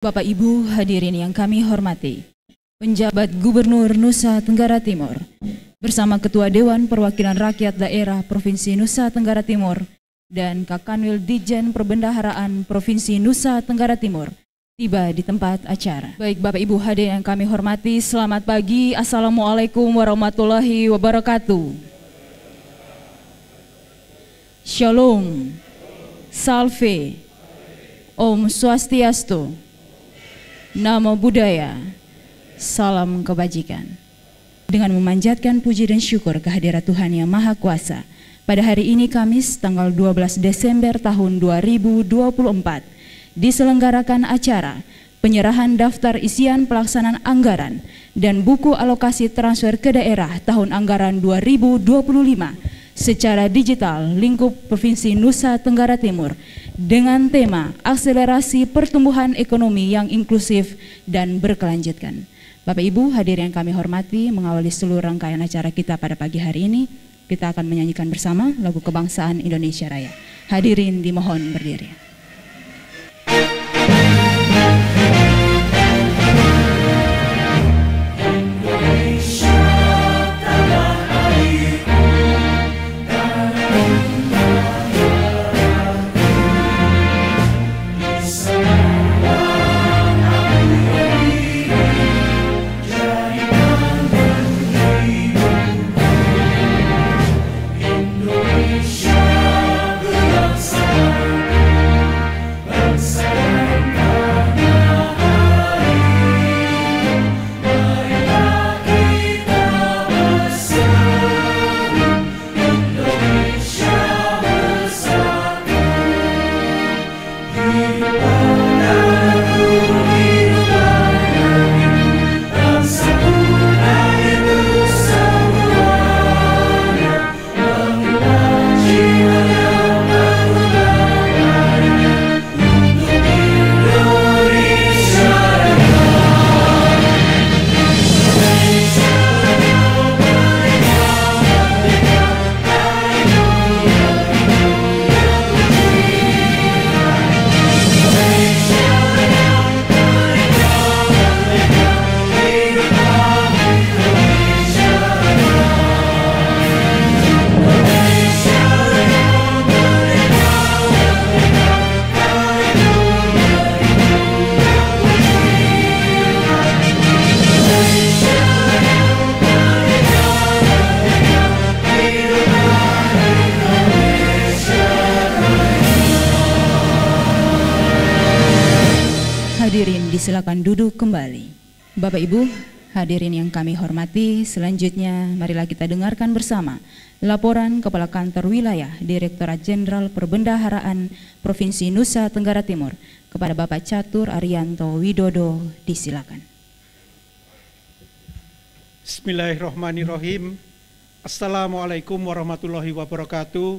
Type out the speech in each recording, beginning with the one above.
Bapak Ibu hadirin yang kami hormati, penjabat Gubernur Nusa Tenggara Timur bersama Ketua Dewan Perwakilan Rakyat Daerah Provinsi Nusa Tenggara Timur dan Kakanwil Ditjen Perbendaharaan Provinsi Nusa Tenggara Timur tiba di tempat acara. Baik Bapak Ibu hadirin yang kami hormati, selamat pagi. Assalamualaikum warahmatullahi wabarakatuh. Shalom, Salve, Om Swastiastu, Namo Buddhaya, salam kebajikan. Dengan memanjatkan puji dan syukur kehadirat Tuhan Yang Maha Kuasa, pada hari ini Kamis tanggal 12 Desember tahun 2024 diselenggarakan acara penyerahan daftar isian pelaksanaan anggaran dan buku alokasi transfer ke daerah tahun anggaran 2025 secara digital lingkup Provinsi Nusa Tenggara Timur dengan tema akselerasi pertumbuhan ekonomi yang inklusif dan berkelanjutan. Bapak Ibu hadirin yang kami hormati, mengawali seluruh rangkaian acara kita pada pagi hari ini, kita akan menyanyikan bersama lagu kebangsaan Indonesia Raya. Hadirin dimohon berdiri. Hadirin disilakan duduk kembali. Bapak Ibu hadirin yang kami hormati, selanjutnya marilah kita dengarkan bersama laporan Kepala Kantor Wilayah Direktorat Jenderal Perbendaharaan Provinsi Nusa Tenggara Timur kepada Bapak Catur Arianto Widodo. Disilakan. Bismillahirrahmanirrahim. Assalamualaikum warahmatullahi wabarakatuh.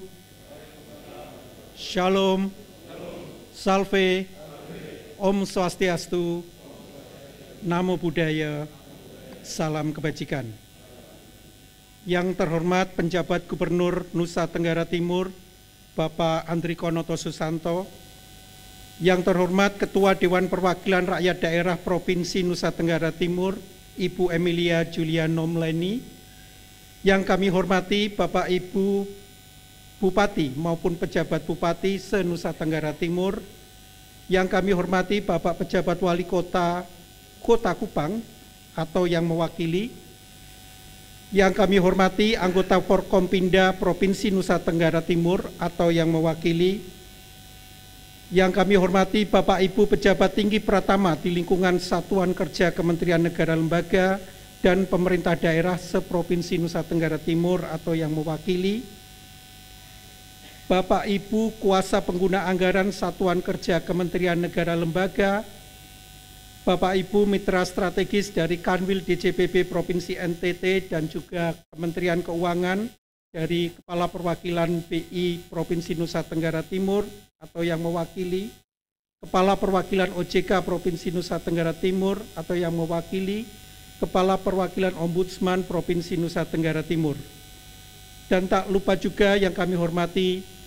Shalom, Salve, Om Swastiastu, Namo Buddhaya, salam kebajikan. Yang terhormat penjabat Gubernur Nusa Tenggara Timur, Bapak Andriko Noto Susanto. Yang terhormat Ketua Dewan Perwakilan Rakyat Daerah Provinsi Nusa Tenggara Timur, Ibu Emilia Juliano Mleni. Yang kami hormati Bapak Ibu Bupati maupun pejabat Bupati se-Nusa Tenggara Timur. Yang kami hormati Bapak Pejabat Wali Kota Kota Kupang atau yang mewakili. Yang kami hormati anggota Forkompinda Provinsi Nusa Tenggara Timur atau yang mewakili. Yang kami hormati Bapak Ibu Pejabat Tinggi Pratama di lingkungan Satuan Kerja Kementerian Negara Lembaga dan Pemerintah Daerah se-Provinsi Nusa Tenggara Timur atau yang mewakili. Bapak Ibu Kuasa Pengguna Anggaran Satuan Kerja Kementerian Negara Lembaga, Bapak Ibu Mitra Strategis dari Kanwil DJPB Provinsi NTT dan juga Kementerian Keuangan dari Kepala Perwakilan BI Provinsi Nusa Tenggara Timur atau yang mewakili, Kepala Perwakilan OJK Provinsi Nusa Tenggara Timur atau yang mewakili, Kepala Perwakilan Ombudsman Provinsi Nusa Tenggara Timur. Dan tak lupa juga yang kami hormati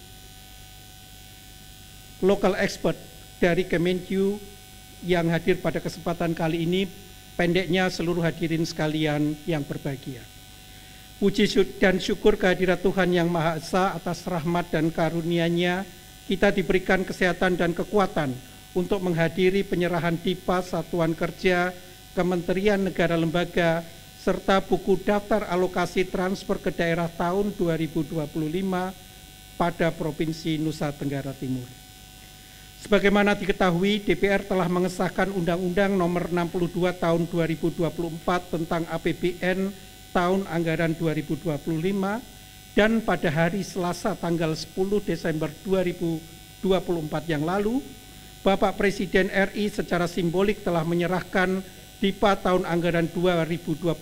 local expert dari Kemenq yang hadir pada kesempatan kali ini, pendeknya seluruh hadirin sekalian yang berbahagia. Puji dan syukur kehadirat Tuhan Yang Maha Esa atas rahmat dan karunia-Nya, kita diberikan kesehatan dan kekuatan untuk menghadiri penyerahan DIPA Satuan Kerja, Kementerian Negara Lembaga, serta buku daftar alokasi transfer ke daerah tahun 2025 pada Provinsi Nusa Tenggara Timur. Sebagaimana diketahui, DPR telah mengesahkan Undang-Undang Nomor 62 Tahun 2024 tentang APBN tahun anggaran 2025, dan pada hari Selasa tanggal 10 Desember 2024 yang lalu, Bapak Presiden RI secara simbolik telah menyerahkan DIPA tahun anggaran 2025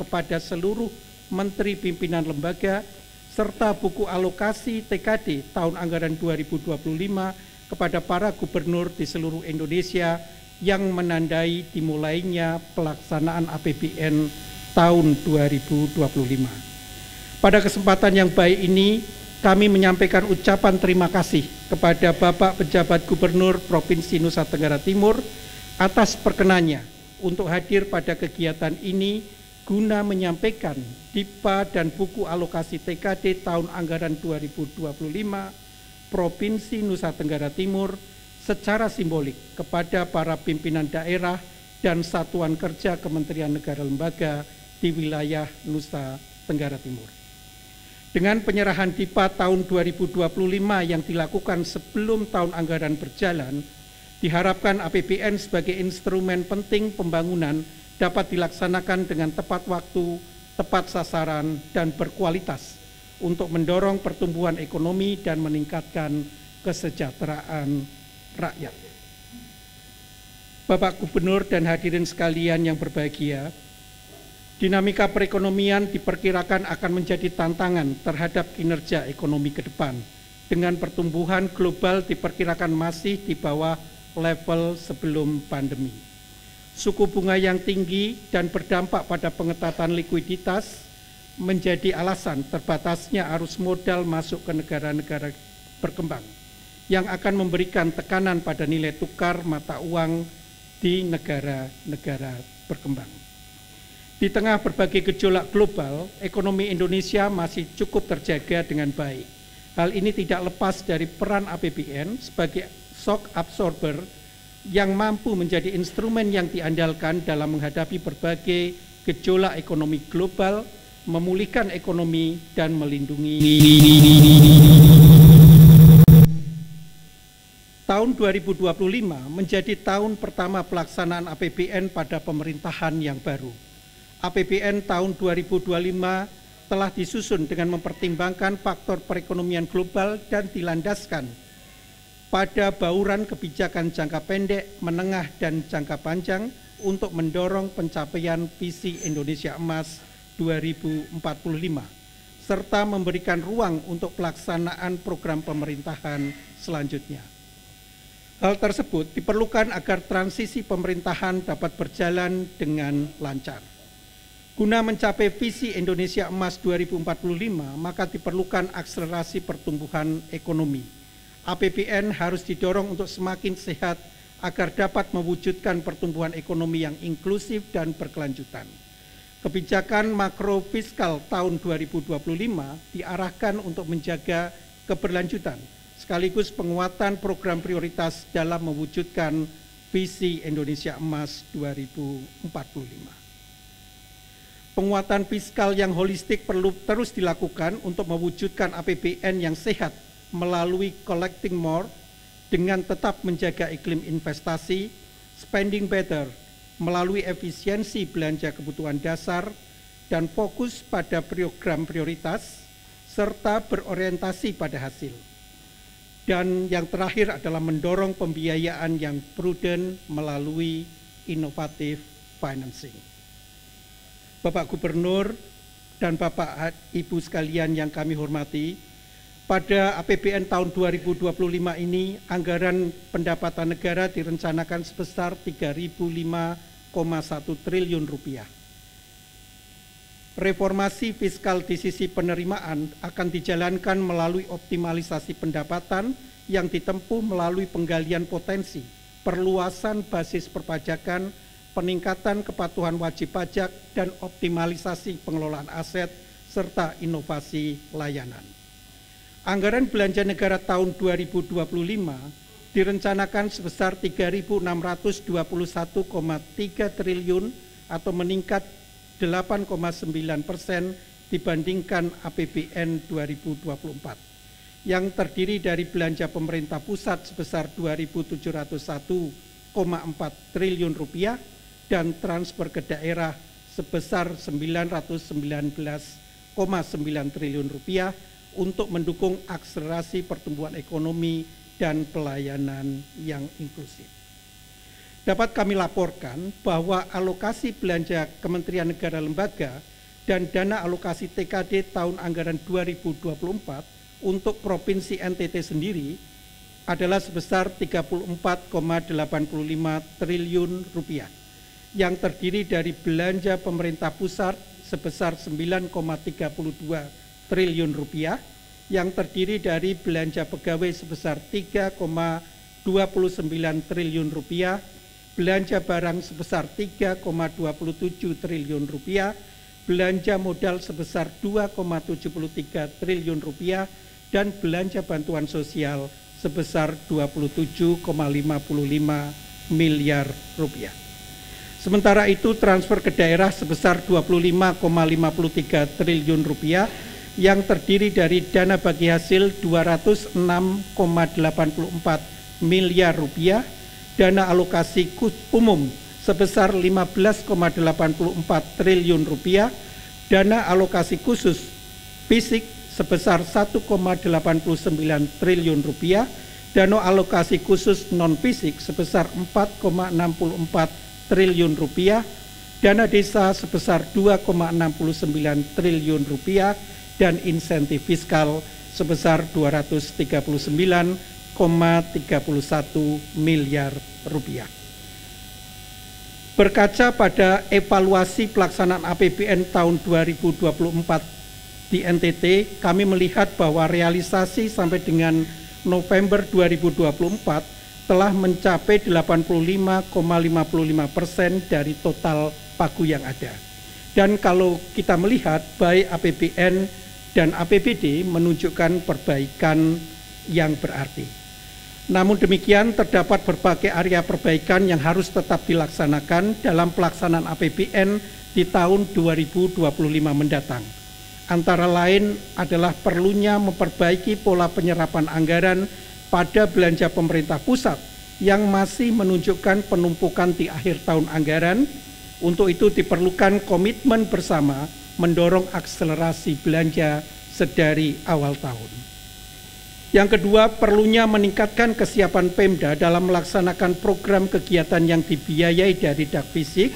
kepada seluruh Menteri Pimpinan Lembaga, serta buku alokasi TKD tahun anggaran 2025 kepada para gubernur di seluruh Indonesia yang menandai dimulainya pelaksanaan APBN tahun 2025. Pada kesempatan yang baik ini, kami menyampaikan ucapan terima kasih kepada Bapak Pejabat Gubernur Provinsi Nusa Tenggara Timur atas perkenannya untuk hadir pada kegiatan ini guna menyampaikan DIPA dan buku alokasi TKD tahun anggaran 2025 Provinsi Nusa Tenggara Timur secara simbolik kepada para pimpinan daerah dan satuan kerja Kementerian Negara Lembaga di wilayah Nusa Tenggara Timur. Dengan penyerahan DIPA tahun 2025 yang dilakukan sebelum tahun anggaran berjalan, diharapkan APBN sebagai instrumen penting pembangunan dapat dilaksanakan dengan tepat waktu, tepat sasaran, dan berkualitas untuk mendorong pertumbuhan ekonomi dan meningkatkan kesejahteraan rakyat. Bapak Gubernur dan hadirin sekalian yang berbahagia, dinamika perekonomian diperkirakan akan menjadi tantangan terhadap kinerja ekonomi ke depan, dengan pertumbuhan global diperkirakan masih di bawah level sebelum pandemi. Suku bunga yang tinggi dan berdampak pada pengetatan likuiditas menjadi alasan terbatasnya arus modal masuk ke negara-negara berkembang, yang akan memberikan tekanan pada nilai tukar mata uang di negara-negara berkembang. Di tengah berbagai gejolak global, ekonomi Indonesia masih cukup terjaga dengan baik. Hal ini tidak lepas dari peran APBN sebagai shock absorber yang mampu menjadi instrumen yang diandalkan dalam menghadapi berbagai gejolak ekonomi global, memulihkan ekonomi, dan melindungi. Tahun 2025 menjadi tahun pertama pelaksanaan APBN pada pemerintahan yang baru. APBN tahun 2025 telah disusun dengan mempertimbangkan faktor perekonomian global dan dilandaskan pada bauran kebijakan jangka pendek, menengah, dan jangka panjang untuk mendorong pencapaian visi Indonesia Emas 2045, serta memberikan ruang untuk pelaksanaan program pemerintahan selanjutnya. Hal tersebut diperlukan agar transisi pemerintahan dapat berjalan dengan lancar. Guna mencapai visi Indonesia Emas 2045, maka diperlukan akselerasi pertumbuhan ekonomi. APBN harus didorong untuk semakin sehat agar dapat mewujudkan pertumbuhan ekonomi yang inklusif dan berkelanjutan. Kebijakan makro fiskal tahun 2025 diarahkan untuk menjaga keberlanjutan, sekaligus penguatan program prioritas dalam mewujudkan visi Indonesia Emas 2045. Penguatan fiskal yang holistik perlu terus dilakukan untuk mewujudkan APBN yang sehat melalui collecting more dengan tetap menjaga iklim investasi, spending better melalui efisiensi belanja kebutuhan dasar, dan fokus pada program prioritas, serta berorientasi pada hasil. Dan yang terakhir adalah mendorong pembiayaan yang prudent melalui innovative financing. Bapak Gubernur dan Bapak Ibu sekalian yang kami hormati, pada APBN tahun 2025 ini anggaran pendapatan negara direncanakan sebesar 3.005,1 triliun rupiah. Reformasi fiskal di sisi penerimaan akan dijalankan melalui optimalisasi pendapatan yang ditempuh melalui penggalian potensi perluasan basis perpajakan, peningkatan kepatuhan wajib pajak, dan optimalisasi pengelolaan aset, serta inovasi layanan. Anggaran belanja negara tahun 2025 direncanakan sebesar 3.621,3 triliun atau meningkat 8,9% dibandingkan APBN 2024 yang terdiri dari belanja pemerintah pusat sebesar 2.701,4 triliun rupiah dan transfer ke daerah sebesar 919,9 triliun rupiah untuk mendukung akselerasi pertumbuhan ekonomi dan pelayanan yang inklusif. Dapat kami laporkan bahwa alokasi belanja Kementerian Negara Lembaga dan dana alokasi TKD tahun anggaran 2024 untuk Provinsi NTT sendiri adalah sebesar 34,85 triliun rupiah yang terdiri dari belanja pemerintah pusat sebesar 9,32 triliun rupiah yang terdiri dari belanja pegawai sebesar 3,29 triliun rupiah, belanja barang sebesar 3,27 triliun rupiah, belanja modal sebesar 2,73 triliun rupiah, dan belanja bantuan sosial sebesar 27,55 miliar rupiah. Sementara itu transfer ke daerah sebesar 25,53 triliun rupiah yang terdiri dari dana bagi hasil 206,84 miliar rupiah, dana alokasi umum sebesar 15,84 triliun rupiah, dana alokasi khusus fisik sebesar 1,89 triliun rupiah, dana alokasi khusus non-fisik sebesar 4,64 triliun rupiah, dana desa sebesar 2,69 triliun rupiah, dan insentif fiskal sebesar 239,31 miliar rupiah. Berkaca pada evaluasi pelaksanaan APBN tahun 2024 di NTT, kami melihat bahwa realisasi sampai dengan November 2024 telah mencapai 85,55% dari total pagu yang ada. Dan kalau kita melihat baik APBN dan APBD menunjukkan perbaikan yang berarti. Namun demikian terdapat berbagai area perbaikan yang harus tetap dilaksanakan dalam pelaksanaan APBN di tahun 2025 mendatang. Antara lain adalah perlunya memperbaiki pola penyerapan anggaran pada belanja pemerintah pusat yang masih menunjukkan penumpukan di akhir tahun anggaran. Untuk itu diperlukan komitmen bersama mendorong akselerasi belanja sedari awal tahun. Yang kedua, perlunya meningkatkan kesiapan Pemda dalam melaksanakan program kegiatan yang dibiayai dari dak fisik,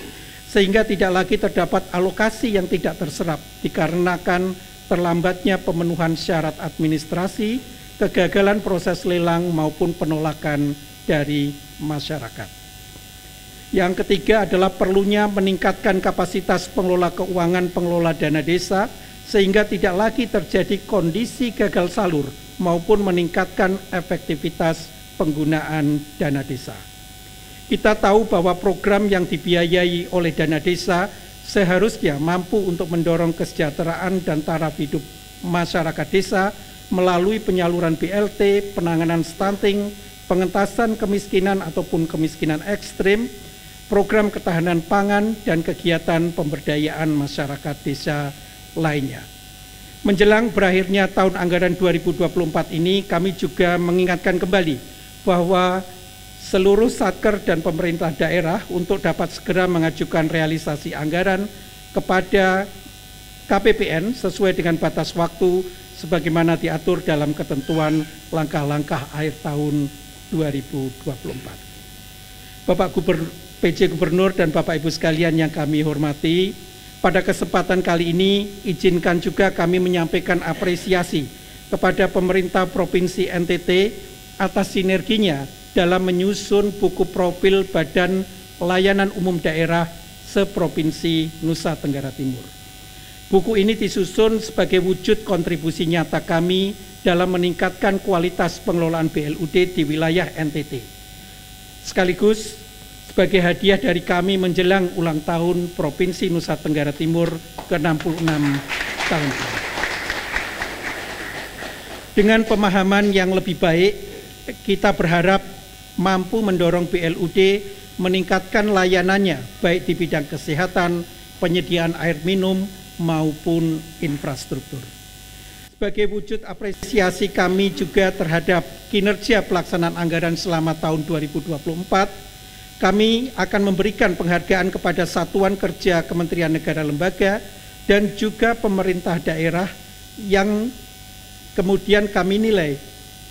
sehingga tidak lagi terdapat alokasi yang tidak terserap dikarenakan terlambatnya pemenuhan syarat administrasi, kegagalan proses lelang maupun penolakan dari masyarakat. Yang ketiga adalah perlunya meningkatkan kapasitas pengelola keuangan pengelola dana desa sehingga tidak lagi terjadi kondisi gagal salur maupun meningkatkan efektivitas penggunaan dana desa. Kita tahu bahwa program yang dibiayai oleh dana desa seharusnya mampu untuk mendorong kesejahteraan dan taraf hidup masyarakat desa melalui penyaluran BLT, penanganan stunting, pengentasan kemiskinan ataupun kemiskinan ekstrim, program ketahanan pangan, dan kegiatan pemberdayaan masyarakat desa lainnya. Menjelang berakhirnya tahun anggaran 2024 ini, kami juga mengingatkan kembali bahwa seluruh satker dan pemerintah daerah untuk dapat segera mengajukan realisasi anggaran kepada KPPN sesuai dengan batas waktu sebagaimana diatur dalam ketentuan langkah-langkah akhir tahun 2024. Bapak PJ Gubernur dan Bapak Ibu sekalian yang kami hormati, pada kesempatan kali ini izinkan juga kami menyampaikan apresiasi kepada pemerintah Provinsi NTT atas sinerginya dalam menyusun buku profil Badan Layanan Umum Daerah se-Provinsi Nusa Tenggara Timur. Buku ini disusun sebagai wujud kontribusi nyata kami dalam meningkatkan kualitas pengelolaan BLUD di wilayah NTT. Sekaligus sebagai hadiah dari kami menjelang ulang tahun Provinsi Nusa Tenggara Timur ke-66 tahun ini. Dengan pemahaman yang lebih baik, kita berharap mampu mendorong BLUD meningkatkan layanannya baik di bidang kesehatan, penyediaan air minum, maupun infrastruktur. Sebagai wujud apresiasi kami juga terhadap kinerja pelaksanaan anggaran selama tahun 2024, kami akan memberikan penghargaan kepada satuan kerja Kementerian Negara Lembaga dan juga pemerintah daerah yang kemudian kami nilai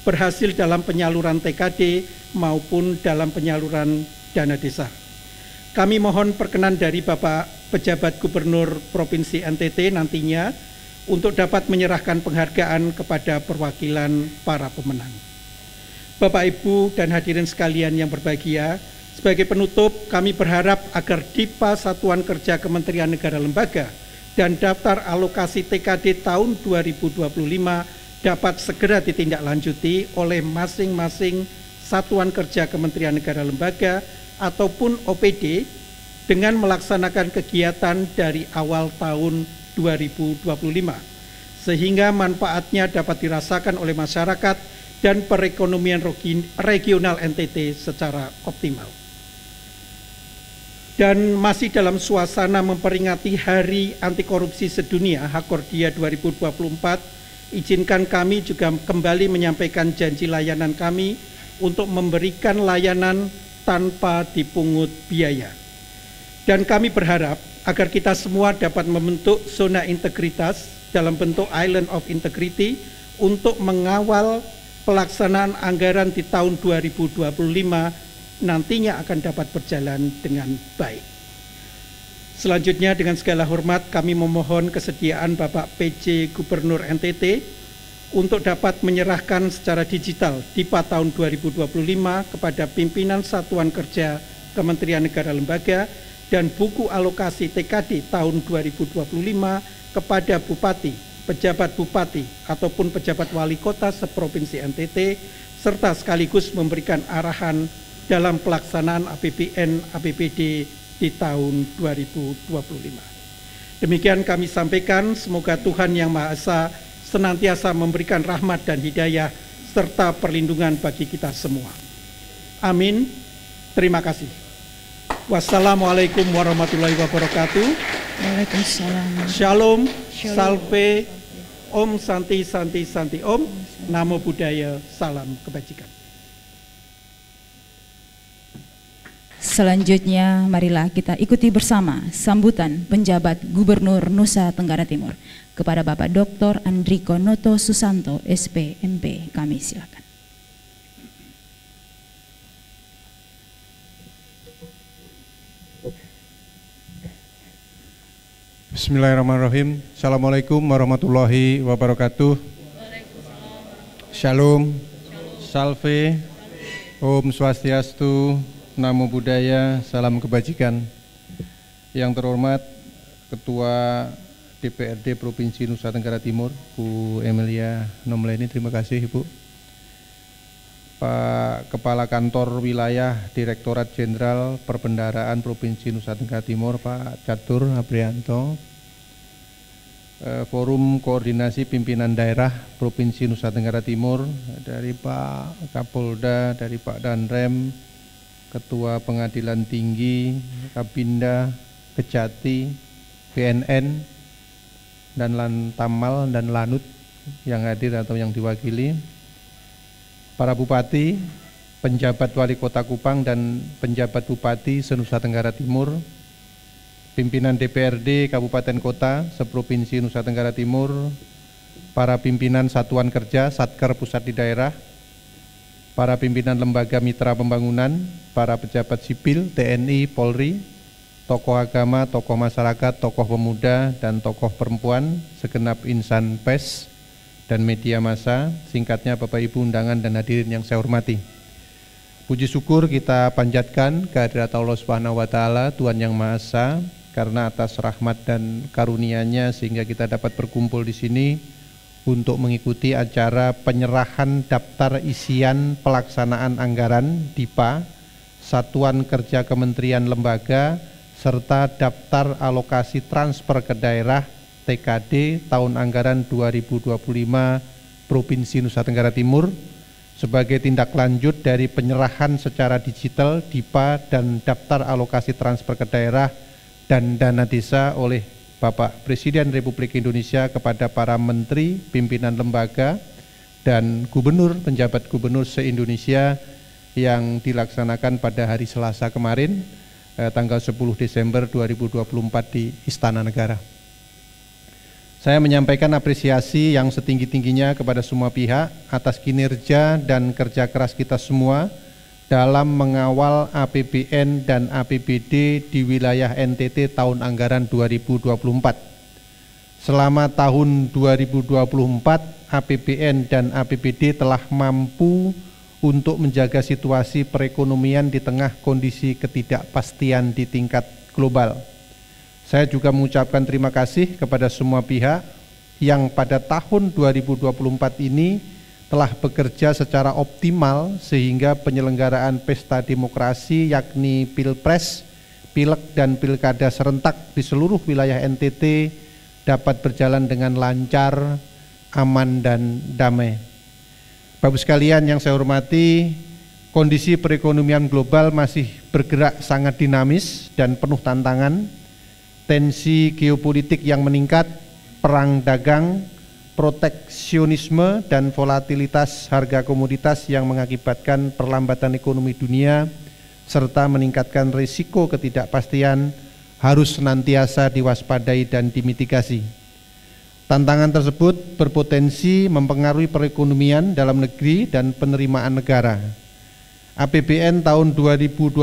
berhasil dalam penyaluran TKD maupun dalam penyaluran dana desa. Kami mohon perkenan dari Bapak Pejabat Gubernur Provinsi NTT nantinya untuk dapat menyerahkan penghargaan kepada perwakilan para pemenang. Bapak, Ibu, dan hadirin sekalian yang berbahagia, sebagai penutup kami berharap agar DIPA Satuan Kerja Kementerian Negara Lembaga dan daftar alokasi TKD tahun 2025 dapat segera ditindaklanjuti oleh masing-masing Satuan Kerja Kementerian Negara Lembaga ataupun OPD dengan melaksanakan kegiatan dari awal tahun 2025 sehingga manfaatnya dapat dirasakan oleh masyarakat dan perekonomian regional NTT secara optimal. Dan masih dalam suasana memperingati Hari Anti Korupsi Sedunia Hakordia 2024, izinkan kami juga kembali menyampaikan janji layanan kami untuk memberikan layanan tanpa dipungut biaya. Dan kami berharap agar kita semua dapat membentuk zona integritas dalam bentuk Island of Integrity untuk mengawal pelaksanaan anggaran di tahun 2025 nantinya akan dapat berjalan dengan baik. Selanjutnya dengan segala hormat kami memohon kesediaan Bapak PJ Gubernur NTT untuk dapat menyerahkan secara digital DIPA tahun 2025 kepada pimpinan Satuan Kerja Kementerian Negara Lembaga dan buku alokasi TKD tahun 2025 kepada Bupati, pejabat Bupati ataupun pejabat Wali Kota seprovinsi NTT serta sekaligus memberikan arahan dalam pelaksanaan APBN APBD di tahun 2025. Demikian kami sampaikan, semoga Tuhan Yang Maha Esa senantiasa memberikan rahmat dan hidayah serta perlindungan bagi kita semua. Amin. Terima kasih. Wassalamualaikum warahmatullahi wabarakatuh. Waalaikumsalam. Shalom, salve, Om Santi Santi Santi Om, Namo Buddhaya, salam kebajikan. Selanjutnya, marilah kita ikuti bersama sambutan penjabat Gubernur Nusa Tenggara Timur kepada Bapak Dr. Andriko Noto Susanto, SP, MP. Kami silakan. Bismillahirrahmanirrahim. Assalamualaikum warahmatullahi wabarakatuh. Shalom, salve, Om Swastiastu, Namo Buddhaya, salam kebajikan. Yang terhormat Ketua DPRD Provinsi Nusa Tenggara Timur, Bu Emilia Nomleni, terima kasih Ibu. Pak Kepala Kantor Wilayah Direktorat Jenderal Perbendaharaan Provinsi Nusa Tenggara Timur, Pak Catur Aprianto. Forum Koordinasi Pimpinan Daerah Provinsi Nusa Tenggara Timur, dari Pak Kapolda, dari Pak Danrem, Ketua Pengadilan Tinggi, Kabinda, Kejati, BNN, dan Lantamal dan Lanut yang hadir atau yang diwakili, para Bupati, penjabat Wali Kota Kupang dan penjabat Bupati se-Nusa Tenggara Timur, pimpinan DPRD Kabupaten Kota seprovinsi Nusa Tenggara Timur, para pimpinan Satuan Kerja Satker Pusat di daerah, para pimpinan lembaga mitra pembangunan, para pejabat sipil, TNI, Polri, tokoh agama, tokoh masyarakat, tokoh pemuda, dan tokoh perempuan, segenap insan pers dan media massa, singkatnya Bapak Ibu undangan dan hadirin yang saya hormati. Puji syukur kita panjatkan kehadirat Allah Subhanahu wa Ta'ala, Tuhan Yang Maha Esa, karena atas rahmat dan karunia-Nya sehingga kita dapat berkumpul di sini untuk mengikuti acara penyerahan daftar isian pelaksanaan anggaran DIPA satuan kerja kementerian lembaga, serta daftar alokasi transfer ke daerah TKD tahun anggaran 2025 Provinsi Nusa Tenggara Timur sebagai tindak lanjut dari penyerahan secara digital DIPA dan daftar alokasi transfer ke daerah dan dana desa oleh Bapak Presiden Republik Indonesia kepada para menteri, pimpinan lembaga, dan gubernur, penjabat gubernur se-Indonesia yang dilaksanakan pada hari Selasa kemarin, tanggal 10 Desember 2024 di Istana Negara. Saya menyampaikan apresiasi yang setinggi-tingginya kepada semua pihak atas kinerja dan kerja keras kita semua dalam mengawal APBN dan APBD di wilayah NTT tahun anggaran 2024. Selama tahun 2024, APBN dan APBD telah mampu untuk menjaga situasi perekonomian di tengah kondisi ketidakpastian di tingkat global. Saya juga mengucapkan terima kasih kepada semua pihak yang pada tahun 2024 ini telah bekerja secara optimal sehingga penyelenggaraan pesta demokrasi yakni Pilpres, Pileg dan Pilkada serentak di seluruh wilayah NTT dapat berjalan dengan lancar, aman dan damai. Bapak sekalian yang saya hormati, kondisi perekonomian global masih bergerak sangat dinamis dan penuh tantangan. Tensi geopolitik yang meningkat, perang dagang, proteksionisme dan volatilitas harga komoditas yang mengakibatkan perlambatan ekonomi dunia serta meningkatkan risiko ketidakpastian harus senantiasa diwaspadai dan dimitigasi. Tantangan tersebut berpotensi mempengaruhi perekonomian dalam negeri dan penerimaan negara. APBN tahun 2025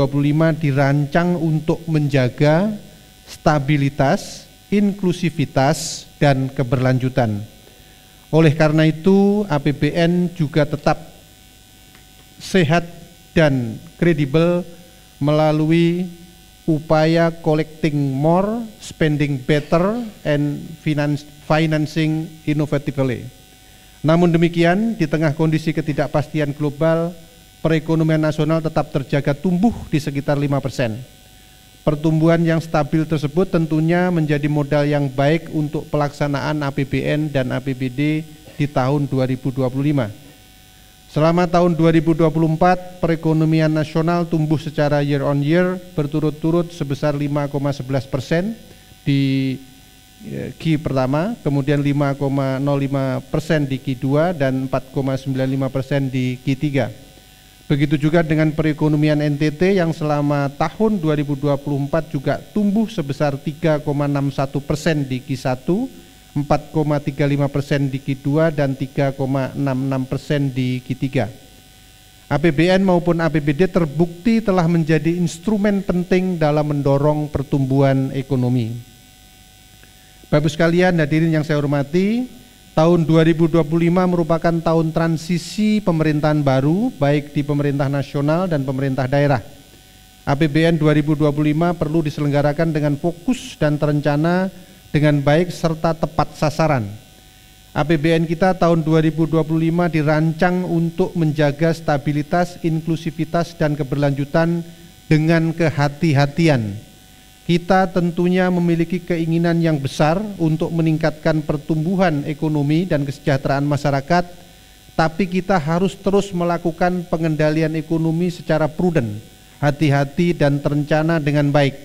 dirancang untuk menjaga stabilitas, inklusivitas, dan keberlanjutan. Oleh karena itu, APBN juga tetap sehat dan kredibel melalui upaya collecting more, spending better, and financing innovatively. Namun demikian, di tengah kondisi ketidakpastian global, perekonomian nasional tetap terjaga tumbuh di sekitar 5%. Pertumbuhan yang stabil tersebut tentunya menjadi modal yang baik untuk pelaksanaan APBN dan APBD di tahun 2025. Selama tahun 2024, perekonomian nasional tumbuh secara year on year berturut-turut sebesar 5,11% di Q pertama, kemudian 5,05% di Q2 dan 4,95% di Q3. Begitu juga dengan perekonomian NTT yang selama tahun 2024 juga tumbuh sebesar 3,61% di Q1, 4,35% di Q2 dan 3,66% di Q3. APBN maupun APBD terbukti telah menjadi instrumen penting dalam mendorong pertumbuhan ekonomi. Bapak sekalian, hadirin yang saya hormati, tahun 2025 merupakan tahun transisi pemerintahan baru baik di pemerintah nasional dan pemerintah daerah. APBN 2025 perlu diselenggarakan dengan fokus dan terencana dengan baik serta tepat sasaran. APBN kita tahun 2025 dirancang untuk menjaga stabilitas, inklusivitas dan keberlanjutan dengan kehati-hatian. Kita tentunya memiliki keinginan yang besar untuk meningkatkan pertumbuhan ekonomi dan kesejahteraan masyarakat, tapi kita harus terus melakukan pengendalian ekonomi secara prudent, hati-hati dan terencana dengan baik.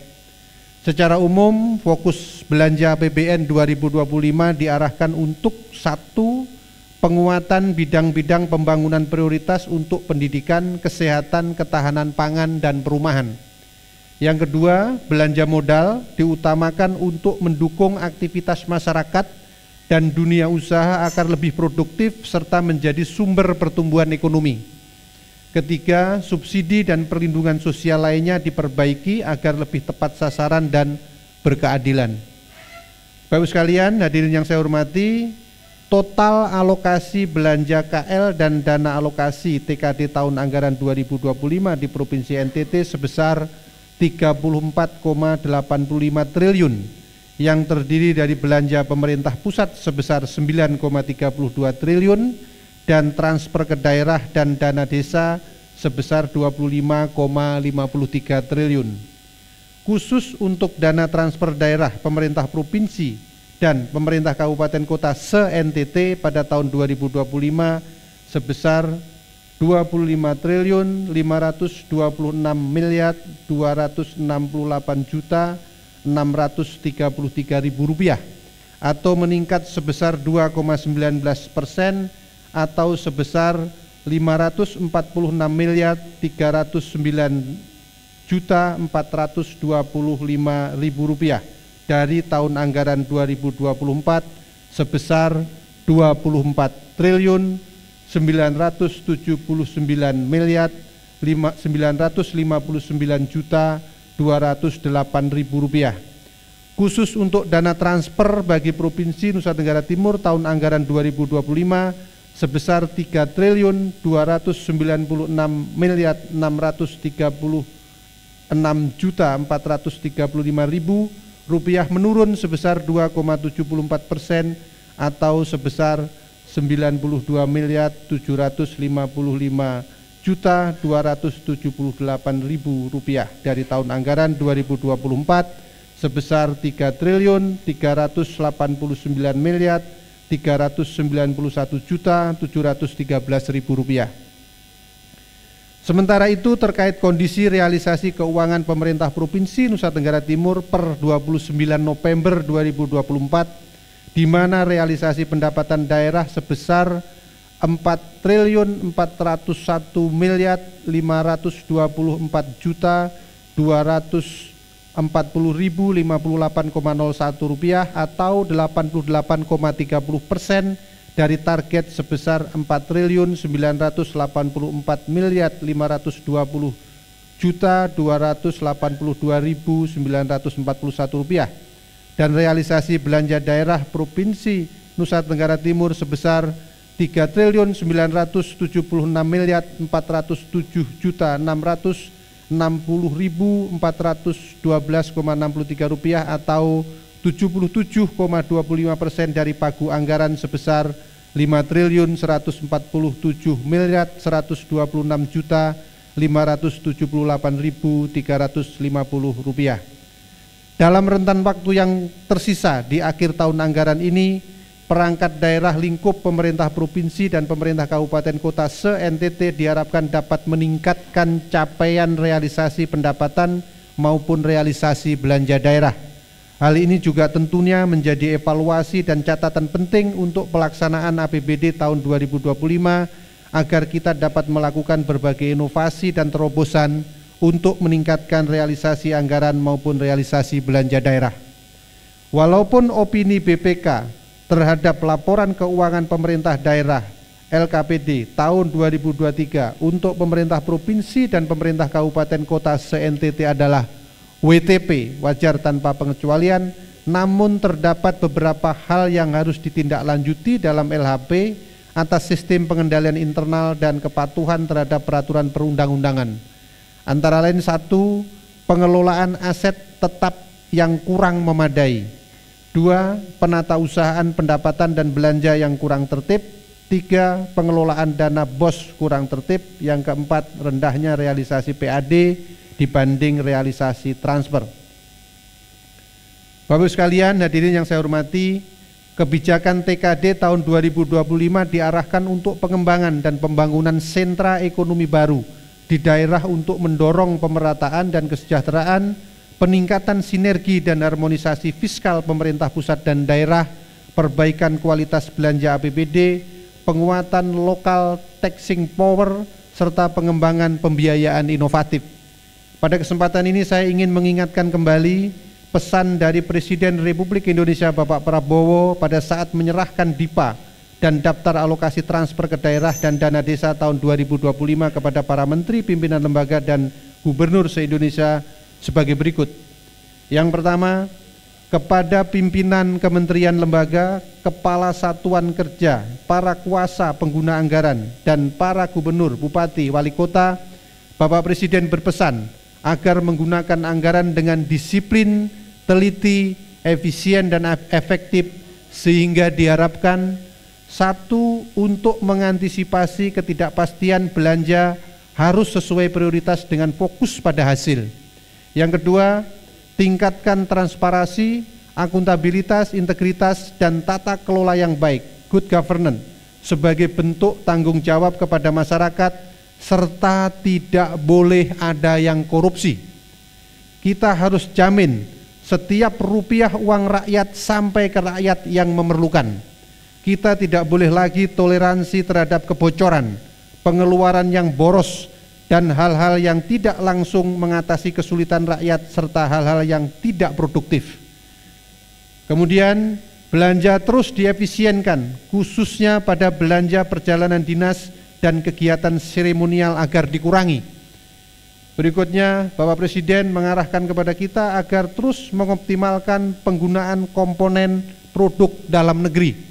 Secara umum, fokus belanja APBN 2025 diarahkan untuk 1. Penguatan bidang-bidang pembangunan prioritas untuk pendidikan, kesehatan, ketahanan pangan, dan perumahan. Yang kedua, belanja modal diutamakan untuk mendukung aktivitas masyarakat dan dunia usaha agar lebih produktif serta menjadi sumber pertumbuhan ekonomi. Ketiga, subsidi dan perlindungan sosial lainnya diperbaiki agar lebih tepat sasaran dan berkeadilan. Bapak sekalian, hadirin yang saya hormati, total alokasi belanja KL dan dana alokasi TKD tahun anggaran 2025 di Provinsi NTT sebesar 34,85 triliun yang terdiri dari belanja pemerintah pusat sebesar 9,32 triliun dan transfer ke daerah dan dana desa sebesar 25,53 triliun. Khusus untuk dana transfer daerah pemerintah provinsi dan pemerintah kabupaten kota se-NTT pada tahun 2025 sebesar 25.526.268.633.000 rupiah atau meningkat sebesar 2,19% atau sebesar 546.309.425.000 rupiah dari tahun anggaran 2024 sebesar 24.959.959.208.000 rupiah. Khusus untuk dana transfer bagi Provinsi Nusa Tenggara Timur tahun anggaran 2025 sebesar 3.209.636.435.000 rupiah menurun sebesar 2,74% atau sebesar 92.755.278.000 rupiah dari tahun anggaran 2024 sebesar 3.389.391.713.000 rupiah. Sementara itu terkait kondisi realisasi keuangan pemerintah Provinsi Nusa Tenggara Timur per 29 November 2024 di mana realisasi pendapatan daerah sebesar 4.424.240.058,01 rupiah atau 88,30% dari target sebesar 4.980.282.941 rupiah dan realisasi belanja daerah Provinsi Nusa Tenggara Timur sebesar 3.979.407.660.412,63 rupiah atau 77,25% dari pagu anggaran sebesar 5.146.578.350 rupiah. Dalam rentan waktu yang tersisa di akhir tahun anggaran ini, perangkat daerah lingkup pemerintah provinsi dan pemerintah kabupaten kota se-NTT diharapkan dapat meningkatkan capaian realisasi pendapatan maupun realisasi belanja daerah. Hal ini juga tentunya menjadi evaluasi dan catatan penting untuk pelaksanaan APBD tahun 2025 agar kita dapat melakukan berbagai inovasi dan terobosan untuk meningkatkan realisasi anggaran maupun realisasi belanja daerah. Walaupun opini BPK terhadap laporan keuangan pemerintah daerah LKPD tahun 2023 untuk pemerintah provinsi dan pemerintah kabupaten kota se-NTT adalah WTP, wajar tanpa pengecualian, namun terdapat beberapa hal yang harus ditindaklanjuti dalam LHP atas sistem pengendalian internal dan kepatuhan terhadap peraturan perundang-undangan. Antara lain 1, pengelolaan aset tetap yang kurang memadai. 2, penatausahaan pendapatan dan belanja yang kurang tertib. 3, pengelolaan dana BOS kurang tertib. Yang keempat, rendahnya realisasi PAD dibanding realisasi transfer. Bapak sekalian, hadirin yang saya hormati, kebijakan TKD tahun 2025 diarahkan untuk pengembangan dan pembangunan sentra ekonomi baru di daerah untuk mendorong pemerataan dan kesejahteraan, peningkatan sinergi dan harmonisasi fiskal pemerintah pusat dan daerah, perbaikan kualitas belanja APBD, penguatan lokal taxing power, serta pengembangan pembiayaan inovatif. Pada kesempatan ini saya ingin mengingatkan kembali pesan dari Presiden Republik Indonesia Bapak Prabowo pada saat menyerahkan DIPA dan daftar alokasi transfer ke daerah dan dana desa tahun 2025 kepada para menteri, pimpinan lembaga dan gubernur se-Indonesia sebagai berikut. Yang pertama, kepada pimpinan kementerian lembaga, kepala satuan kerja, para kuasa pengguna anggaran, dan para gubernur, bupati, wali kota, Bapak Presiden berpesan agar menggunakan anggaran dengan disiplin, teliti, efisien, dan efektif sehingga diharapkan 1, untuk mengantisipasi ketidakpastian belanja harus sesuai prioritas dengan fokus pada hasil. Yang kedua, tingkatkan transparansi, akuntabilitas, integritas, dan tata kelola yang baik, good governance, sebagai bentuk tanggung jawab kepada masyarakat, serta tidak boleh ada yang korupsi. Kita harus jamin setiap rupiah uang rakyat sampai ke rakyat yang memerlukan. Kita tidak boleh lagi toleransi terhadap kebocoran, pengeluaran yang boros, dan hal-hal yang tidak langsung mengatasi kesulitan rakyat serta hal-hal yang tidak produktif. Kemudian belanja terus diefisienkan, khususnya pada belanja perjalanan dinas dan kegiatan seremonial agar dikurangi. Berikutnya, Bapak Presiden mengarahkan kepada kita agar terus mengoptimalkan penggunaan komponen produk dalam negeri.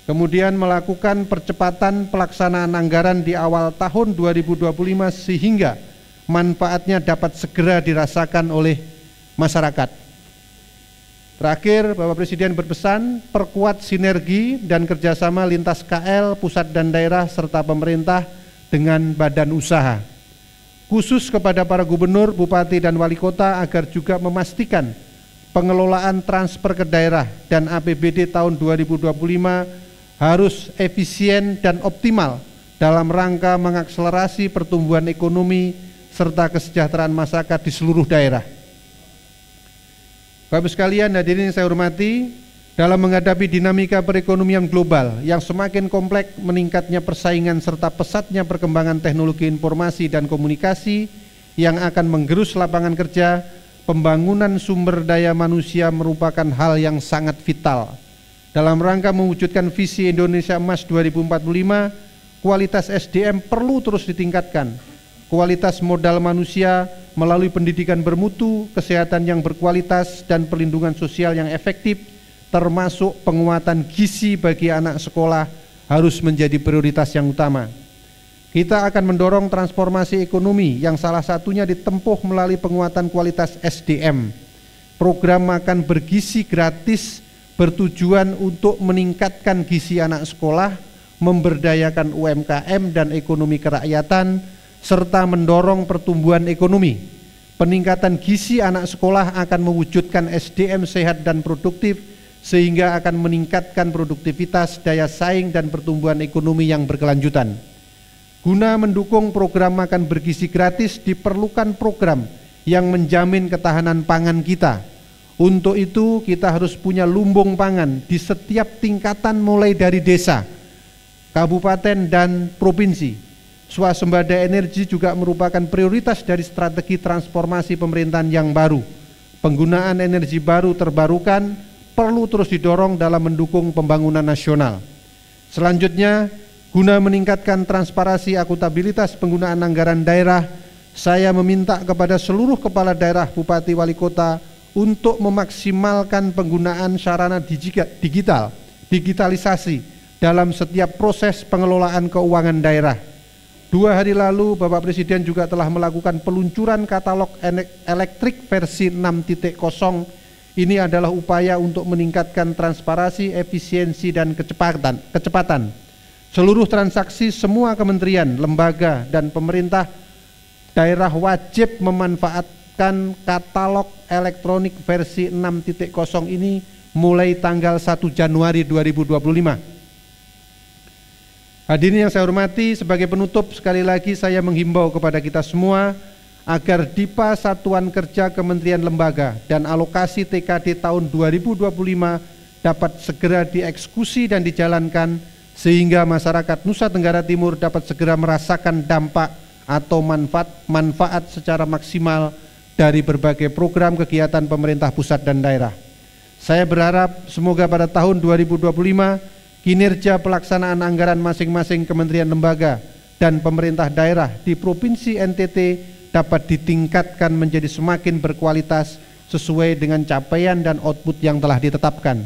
Kemudian melakukan percepatan pelaksanaan anggaran di awal tahun 2025 sehingga manfaatnya dapat segera dirasakan oleh masyarakat. Terakhir, Bapak Presiden berpesan perkuat sinergi dan kerjasama lintas KL, pusat dan daerah serta pemerintah dengan badan usaha. Khusus kepada para gubernur, bupati dan wali kota agar juga memastikan pengelolaan transfer ke daerah dan APBD tahun 2025 harus efisien dan optimal dalam rangka mengakselerasi pertumbuhan ekonomi serta kesejahteraan masyarakat di seluruh daerah. Bapak sekalian, hadirin yang saya hormati, dalam menghadapi dinamika perekonomian global yang semakin kompleks, meningkatnya persaingan serta pesatnya perkembangan teknologi informasi dan komunikasi yang akan menggerus lapangan kerja, pembangunan sumber daya manusia merupakan hal yang sangat vital. Dalam rangka mewujudkan visi Indonesia Emas 2045, kualitas SDM perlu terus ditingkatkan. Kualitas modal manusia melalui pendidikan bermutu, kesehatan yang berkualitas, dan perlindungan sosial yang efektif, termasuk penguatan gizi bagi anak sekolah, harus menjadi prioritas yang utama. Kita akan mendorong transformasi ekonomi yang salah satunya ditempuh melalui penguatan kualitas SDM. Program makan bergizi gratis bertujuan untuk meningkatkan gizi anak sekolah, memberdayakan UMKM dan ekonomi kerakyatan, serta mendorong pertumbuhan ekonomi. Peningkatan gizi anak sekolah akan mewujudkan SDM sehat dan produktif, sehingga akan meningkatkan produktivitas, daya saing, dan pertumbuhan ekonomi yang berkelanjutan. Guna mendukung program makan bergizi gratis, diperlukan program yang menjamin ketahanan pangan kita. Untuk itu kita harus punya lumbung pangan di setiap tingkatan mulai dari desa, kabupaten dan provinsi. Swasembada energi juga merupakan prioritas dari strategi transformasi pemerintahan yang baru. Penggunaan energi baru terbarukan perlu terus didorong dalam mendukung pembangunan nasional. Selanjutnya, guna meningkatkan transparansi akuntabilitas penggunaan anggaran daerah, saya meminta kepada seluruh kepala daerah, bupati, wali kota untuk memaksimalkan penggunaan sarana digitalisasi dalam setiap proses pengelolaan keuangan daerah. 2 hari lalu Bapak Presiden juga telah melakukan peluncuran katalog elektrik versi 6.0. Ini adalah upaya untuk meningkatkan transparansi, efisiensi, dan kecepatan. Seluruh transaksi semua kementerian, lembaga, dan pemerintah daerah wajib memanfaatkan katalog elektronik versi 6.0 ini mulai tanggal 1 Januari 2025. Hadirin yang saya hormati, sebagai penutup sekali lagi saya menghimbau kepada kita semua agar DIPA Satuan Kerja Kementerian Lembaga dan alokasi TKD tahun 2025 dapat segera dieksekusi dan dijalankan sehingga masyarakat Nusa Tenggara Timur dapat segera merasakan dampak atau manfaat secara maksimal dari berbagai program kegiatan pemerintah pusat dan daerah. Saya berharap semoga pada tahun 2025 kinerja pelaksanaan anggaran masing-masing kementerian lembaga dan pemerintah daerah di Provinsi NTT dapat ditingkatkan menjadi semakin berkualitas sesuai dengan capaian dan output yang telah ditetapkan.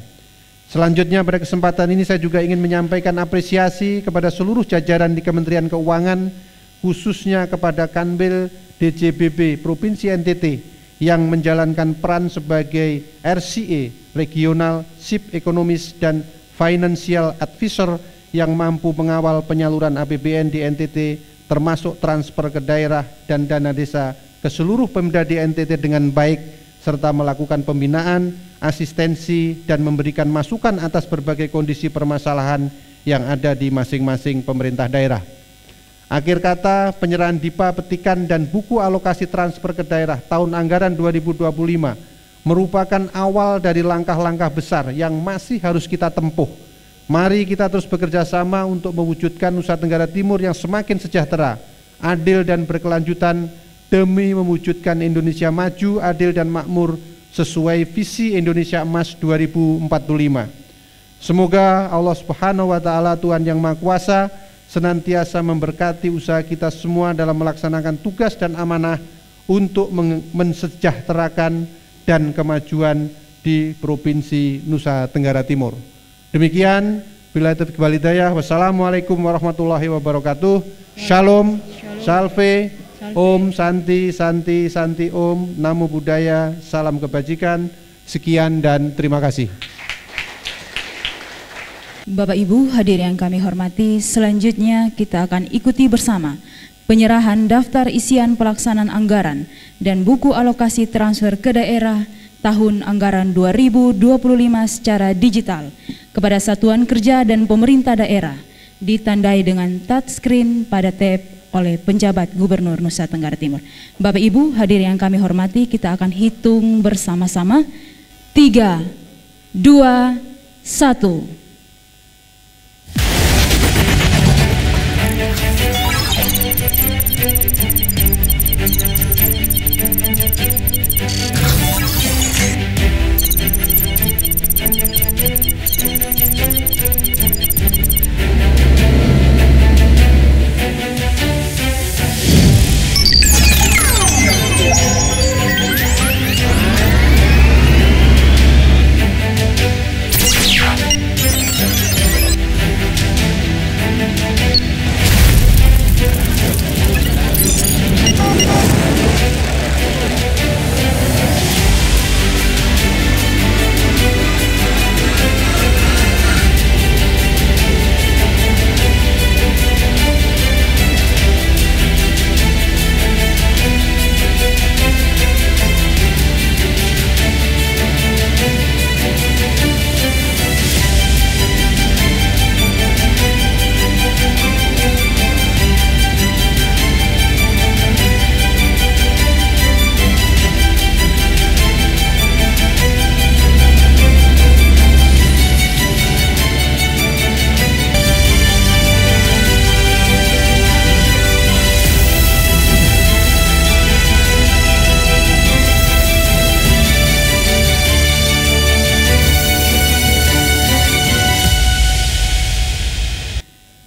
Selanjutnya pada kesempatan ini saya juga ingin menyampaikan apresiasi kepada seluruh jajaran di Kementerian Keuangan, khususnya kepada Kanwil DJBB Provinsi NTT yang menjalankan peran sebagai RCA Regional Chief Economist dan Financial Advisor yang mampu mengawal penyaluran APBN di NTT termasuk transfer ke daerah dan dana desa ke seluruh Pemda di NTT dengan baik, serta melakukan pembinaan, asistensi, dan memberikan masukan atas berbagai kondisi permasalahan yang ada di masing-masing pemerintah daerah. Akhir kata, penyerahan DIPA petikan dan buku alokasi transfer ke daerah tahun anggaran 2025 merupakan awal dari langkah-langkah besar yang masih harus kita tempuh. Mari kita terus bekerja sama untuk mewujudkan Nusa Tenggara Timur yang semakin sejahtera, adil dan berkelanjutan demi mewujudkan Indonesia maju, adil dan makmur sesuai visi Indonesia Emas 2045. Semoga Allah Subhanahu wa Ta'ala, Tuhan yang Maha Kuasa, senantiasa memberkati usaha kita semua dalam melaksanakan tugas dan amanah untuk mensejahterakan dan kemajuan di Provinsi Nusa Tenggara Timur. Demikian, billahi taufiq wal hidayah. Wassalamualaikum warahmatullahi wabarakatuh. Shalom, salve, Om, Santi, Santi, Santi, Om, Namo Buddhaya, salam kebajikan. Sekian dan terima kasih. Bapak Ibu hadirin yang kami hormati, selanjutnya kita akan ikuti bersama penyerahan daftar isian pelaksanaan anggaran dan buku alokasi transfer ke daerah tahun anggaran 2025 secara digital kepada satuan kerja dan pemerintah daerah, ditandai dengan touchscreen pada tab oleh penjabat Gubernur Nusa Tenggara Timur. Bapak Ibu hadirin yang kami hormati, kita akan hitung bersama-sama. 3, 2, 1.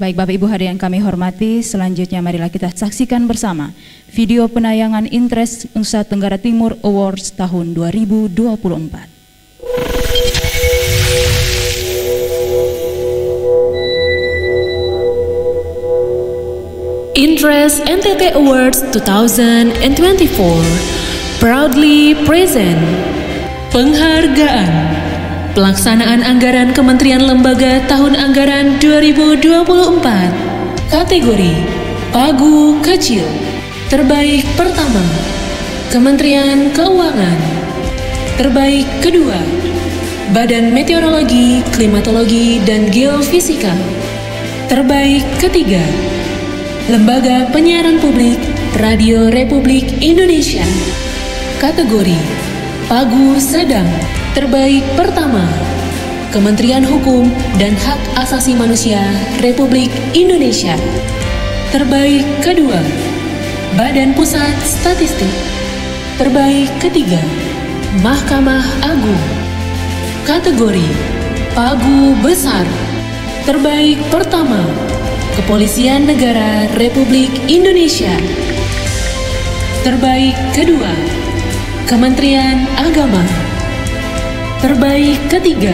Baik Bapak Ibu hadirin yang kami hormati, selanjutnya marilah kita saksikan bersama video penayangan Intres Nusa Tenggara Timur Awards tahun 2024. Intres NTT Awards 2024 proudly present penghargaan pelaksanaan anggaran Kementerian Lembaga tahun anggaran 2024. Kategori Pagu Kecil. Terbaik pertama, Kementerian Keuangan. Terbaik kedua, Badan Meteorologi, Klimatologi, dan Geofisika. Terbaik ketiga, Lembaga Penyiaran Publik Radio Republik Indonesia. Kategori Pagu Sedang. Terbaik pertama, Kementerian Hukum dan Hak Asasi Manusia Republik Indonesia. Terbaik kedua, Badan Pusat Statistik. Terbaik ketiga, Mahkamah Agung. Kategori Pagu Besar. Terbaik pertama, Kepolisian Negara Republik Indonesia. Terbaik kedua, Kementerian Agama. Terbaik ketiga,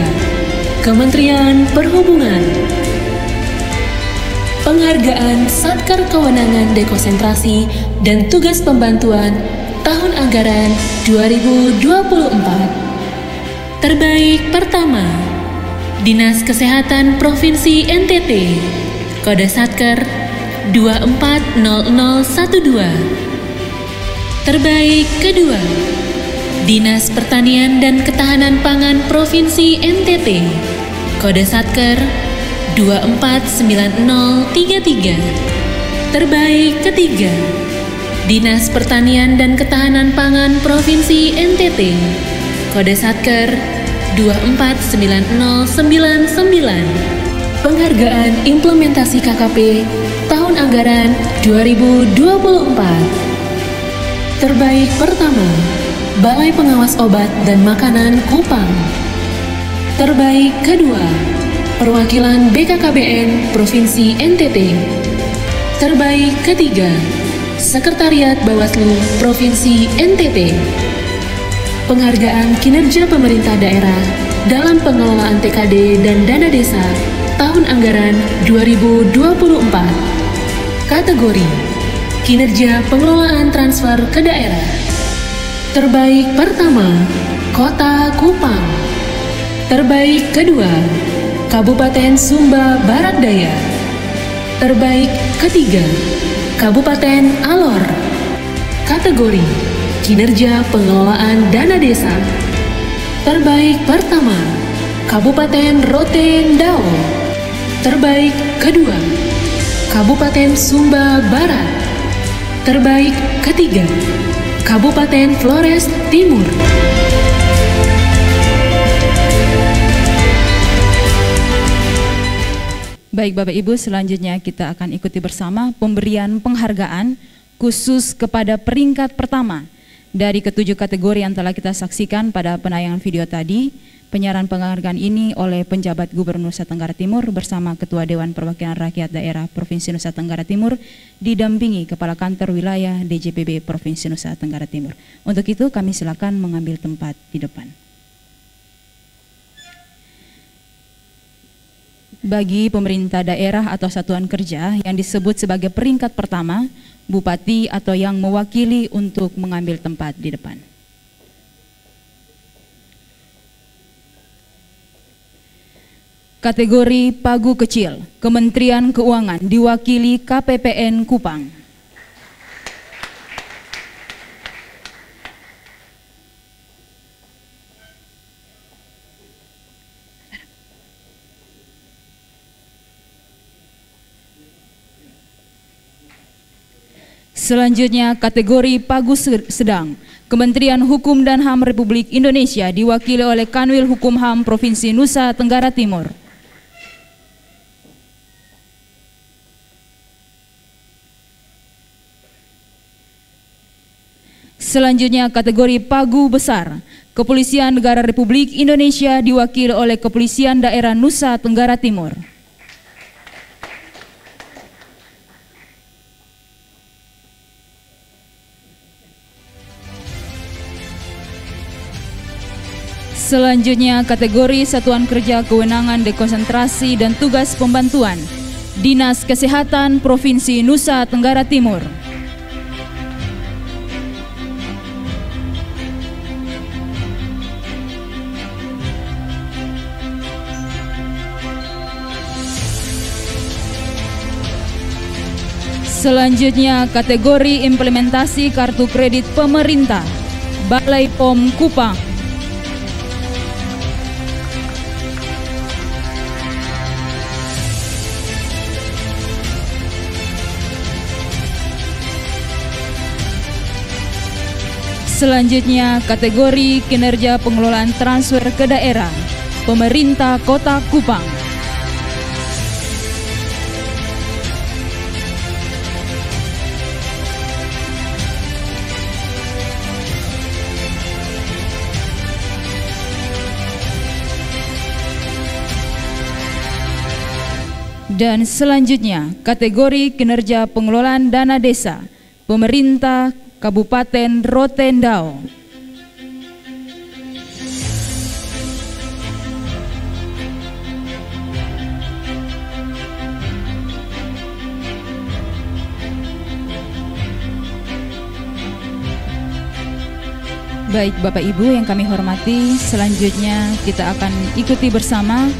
Kementerian Perhubungan. Penghargaan Satkar Kewenangan Dekonsentrasi dan Tugas Pembantuan tahun anggaran 2024. Terbaik pertama, Dinas Kesehatan Provinsi NTT, Kode Satkar 240012. Terbaik kedua, Dinas Pertanian dan Ketahanan Pangan Provinsi NTT, kode Satker 249033. Terbaik ketiga, Dinas Pertanian dan Ketahanan Pangan Provinsi NTT, kode Satker 249099. Penghargaan implementasi KKP tahun anggaran 2024. Terbaik pertama, Balai Pengawas Obat dan Makanan Kupang. Terbaik kedua, Perwakilan BKKBN Provinsi NTT. Terbaik ketiga, Sekretariat Bawaslu Provinsi NTT. Penghargaan kinerja pemerintah daerah dalam pengelolaan TKD dan dana desa tahun anggaran 2024. Kategori kinerja pengelolaan transfer ke daerah. Terbaik pertama, Kota Kupang. Terbaik kedua, Kabupaten Sumba Barat Daya. Terbaik ketiga, Kabupaten Alor. Kategori kinerja pengelolaan dana desa. Terbaik pertama, Kabupaten Rotendao. Terbaik kedua, Kabupaten Sumba Barat. Terbaik ketiga, Kabupaten Flores Timur. Baik Bapak Ibu, selanjutnya kita akan ikuti bersama pemberian penghargaan khusus kepada peringkat pertama dari ketujuh kategori yang telah kita saksikan pada penayangan video tadi. Penyerahan penghargaan ini oleh penjabat Gubernur Nusa Tenggara Timur bersama Ketua Dewan Perwakilan Rakyat Daerah Provinsi Nusa Tenggara Timur didampingi Kepala Kantor Wilayah DJPB Provinsi Nusa Tenggara Timur. Untuk itu kami silakan mengambil tempat di depan. Bagi pemerintah daerah atau satuan kerja yang disebut sebagai peringkat pertama, bupati atau yang mewakili untuk mengambil tempat di depan. Kategori Pagu Kecil, Kementerian Keuangan diwakili KPPN Kupang. Selanjutnya kategori Pagu Sedang, Kementerian Hukum dan HAM Republik Indonesia diwakili oleh Kanwil Hukum HAM Provinsi Nusa Tenggara Timur. Selanjutnya kategori Pagu Besar, Kepolisian Negara Republik Indonesia diwakili oleh Kepolisian Daerah Nusa Tenggara Timur. Selanjutnya kategori Satuan Kerja Kewenangan Dekonsentrasi dan Tugas Pembantuan, Dinas Kesehatan Provinsi Nusa Tenggara Timur. Selanjutnya kategori Implementasi Kartu Kredit Pemerintah, Balai POM Kupang. Selanjutnya kategori kinerja pengelolaan transfer ke daerah, Pemerintah Kota Kupang. Dan selanjutnya kategori kinerja pengelolaan dana desa, Pemerintah Kabupaten Rotendao. Baik Bapak Ibu yang kami hormati, selanjutnya kita akan ikuti bersama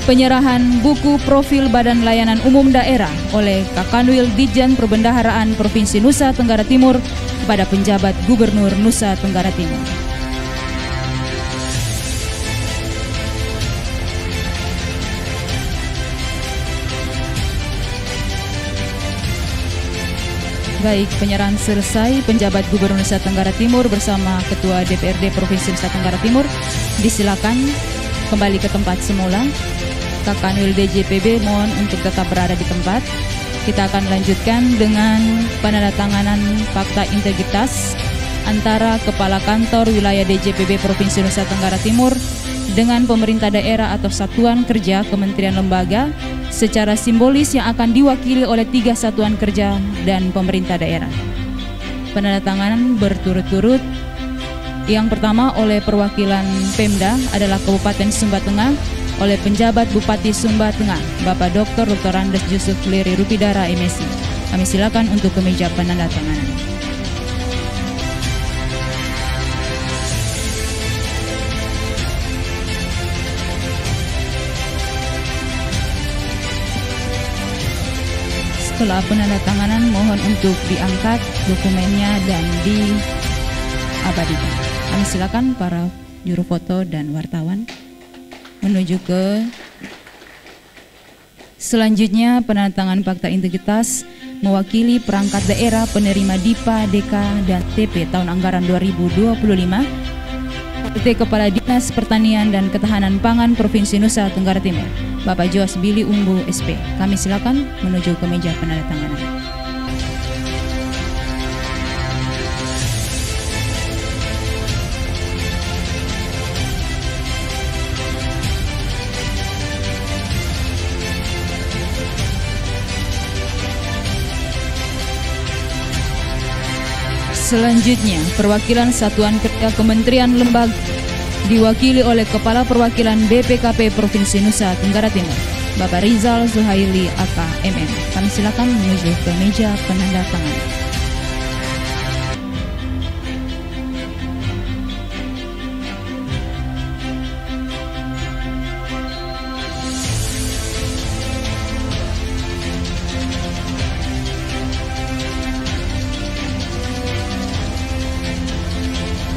penyerahan buku profil Badan Layanan Umum Daerah oleh Kakanwil Ditjen Perbendaharaan Provinsi Nusa Tenggara Timur kepada penjabat Gubernur Nusa Tenggara Timur. Baik, penyerahan selesai. Penjabat Gubernur Nusa Tenggara Timur bersama Ketua DPRD Provinsi Nusa Tenggara Timur disilakan kembali ke tempat semula. Kakanwil DJPB mohon untuk tetap berada di tempat. Kita akan lanjutkan dengan penandatanganan fakta integritas antara Kepala Kantor Wilayah DJPB Provinsi Nusa Tenggara Timur dengan pemerintah daerah atau satuan kerja kementerian lembaga secara simbolis yang akan diwakili oleh 3 satuan kerja dan pemerintah daerah. Penandatanganan berturut-turut. Yang pertama oleh perwakilan Pemda adalah Kabupaten Sumba Tengah oleh penjabat Bupati Sumba Tengah, Bapak Dr. Andes Yusuf Leri Rupidara MSI. Kami silakan untuk ke meja penandatanganan. Setelah penandatanganan mohon untuk diangkat dokumennya dan diabadikan. Kami silakan para juru foto dan wartawan menuju ke selanjutnya penandatanganan fakta integritas mewakili perangkat daerah penerima DIPA, DK, dan TP tahun anggaran 2025 seperti Kepala Dinas Pertanian dan Ketahanan Pangan Provinsi Nusa Tenggara Timur, Bapak Joas Billy Umbu SP. Kami silakan menuju ke meja penandatanganan. Selanjutnya, perwakilan Satuan Kerja Kementerian Lembaga diwakili oleh Kepala Perwakilan BPKP Provinsi Nusa Tenggara Timur, Bapak Rizal Zuhaili AK.MM. Kami silakan menuju ke meja penandatanganan.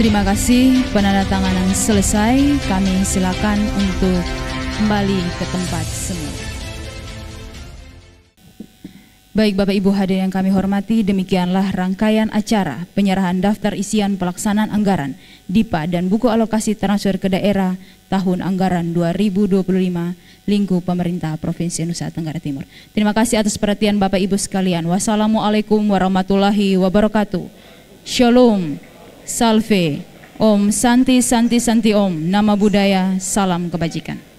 Terima kasih, penandatanganan selesai. Kami silakan untuk kembali ke tempat semula. Baik Bapak Ibu hadirin yang kami hormati, demikianlah rangkaian acara penyerahan daftar isian pelaksanaan anggaran DIPA dan buku alokasi transfer ke daerah tahun anggaran 2025 lingkup pemerintah Provinsi Nusa Tenggara Timur. Terima kasih atas perhatian Bapak Ibu sekalian. Wassalamualaikum warahmatullahi wabarakatuh. Shalom. Salve, Om Santi Santi Santi Om, nama budaya, salam kebajikan.